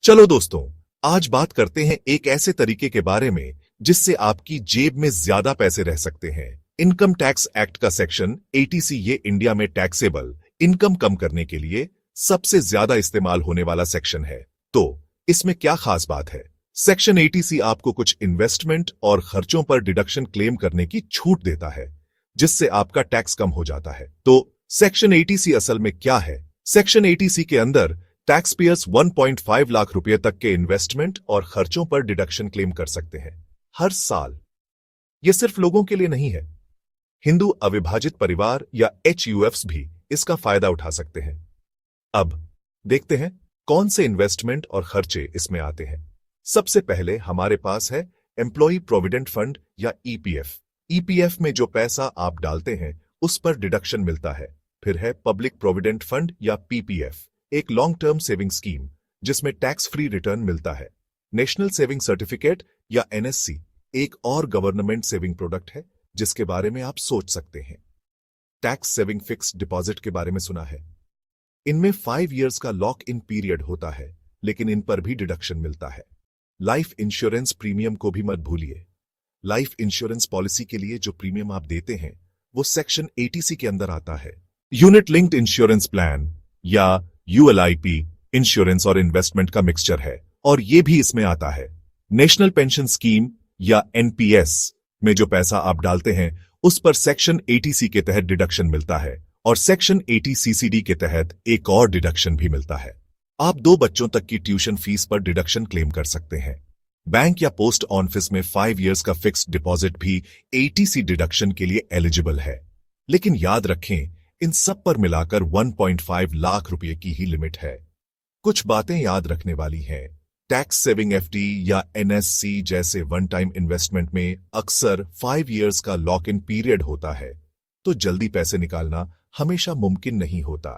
चलो दोस्तों, आज बात करते हैं एक ऐसे तरीके के बारे में जिससे आपकी जेब में ज्यादा पैसे रह सकते हैं। इनकम टैक्स एक्ट का सेक्शन 80C ये इंडिया में टैक्सेबल इनकम कम करने के लिए सबसे ज्यादा इस्तेमाल होने वाला सेक्शन है। तो इसमें क्या खास बात है? सेक्शन 80C आपको कुछ इन्वेस्टमेंट और खर्चों पर डिडक्शन क्लेम करने की छूट देता है, जिससे आपका टैक्स कम हो जाता है। तो सेक्शन 80C असल में क्या है? सेक्शन 80C के अंदर टैक्स पेयर्स 1.5 लाख रुपए तक के इन्वेस्टमेंट और खर्चों पर डिडक्शन क्लेम कर सकते हैं हर साल। यह सिर्फ लोगों के लिए नहीं है, हिंदू अविभाजित परिवार या HUFs भी इसका फायदा उठा सकते हैं। अब देखते हैं कौन से इन्वेस्टमेंट और खर्चे इसमें आते हैं। सबसे पहले हमारे पास है एम्प्लॉय प्रोविडेंट फंड या EPF। EPF में जो पैसा आप डालते हैं उस पर डिडक्शन मिलता है। फिर है पब्लिक प्रोविडेंट फंड या PPF, एक लॉन्ग टर्म सेविंग स्कीम जिसमें टैक्स फ्री रिटर्न मिलता है। नेशनल सेविंग सर्टिफिकेट या NSC एक और गवर्नमेंट सेविंग प्रोडक्ट है जिसके बारे में आप सोच सकते हैं। टैक्स सेविंग फिक्स्ड डिपॉजिट के बारे में सुना है। इनमें 5 इयर्स का लॉक इन पीरियड होता है, लेकिन इन पर भी डिडक्शन मिलता है। लाइफ इंश्योरेंस प्रीमियम को भी मत भूलिए। लाइफ इंश्योरेंस पॉलिसी के लिए जो प्रीमियम आप देते हैं वो सेक्शन 80C के अंदर आता है। यूनिट लिंक्ड इंश्योरेंस प्लान या ULIP इंश्योरेंस और इन्वेस्टमेंट का मिक्सचर है और ये भी इसमें आता है। नेशनल पेंशन स्कीम या NPS में जो पैसा आप डालते हैं उस पर सेक्शन 80C के तहत डिडक्शन मिलता है और सेक्शन 80CCD के तहत एक और डिडक्शन भी मिलता है। आप 2 बच्चों तक की ट्यूशन फीस पर डिडक्शन क्लेम कर सकते हैं। बैंक या पोस्ट ऑफिस में 5 इयर्स का फिक्स्ड डिपॉजिट भी 80C डिडक्शन के लिए एलिजिबल है। लेकिन याद रखें, इन सब पर मिलाकर 1.5 लाख रुपए की ही लिमिट है। कुछ बातें याद रखने वाली हैं। टैक्स सेविंग FD या NSC जैसे वन टाइम इन्वेस्टमेंट में अक्सर 5 इयर्स का लॉक इन पीरियड होता है, तो जल्दी पैसे निकालना हमेशा मुमकिन नहीं होता।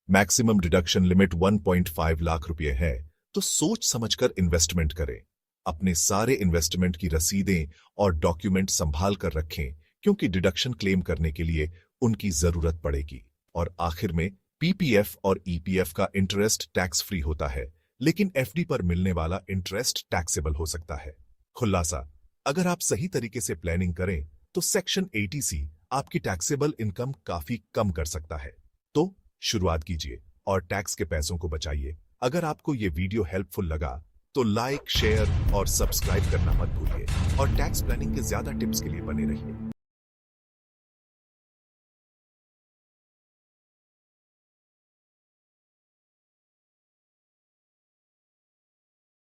मैक्सिमम डिडक्शन लिमिट 1.5 लाख रुपए है, तो सोच समझकर इन्वेस्टमेंट करें। अपने सारे इन्वेस्टमेंट की रसीदें और डॉक्यूमेंट संभाल कर रखें, क्योंकि डिडक्शन क्लेम करने के लिए उनकी जरूरत पड़ेगी। और आखिर में PPF और EPF का इंटरेस्ट टैक्स फ्री होता है, लेकिन FD पर मिलने वाला इंटरेस्ट टैक्सेबल हो सकता है। खुलासा, अगर आप सही तरीके से प्लानिंग करें तो सेक्शन 80C आपकी टैक्सेबल इनकम काफी कम कर सकता है। तो शुरुआत कीजिए और टैक्स के पैसों को बचाइए। अगर आपको ये वीडियो हेल्पफुल लगा तो लाइक, शेयर और सब्सक्राइब करना मत भूलिए और टैक्स प्लानिंग के ज्यादा टिप्स के लिए बने रहिए।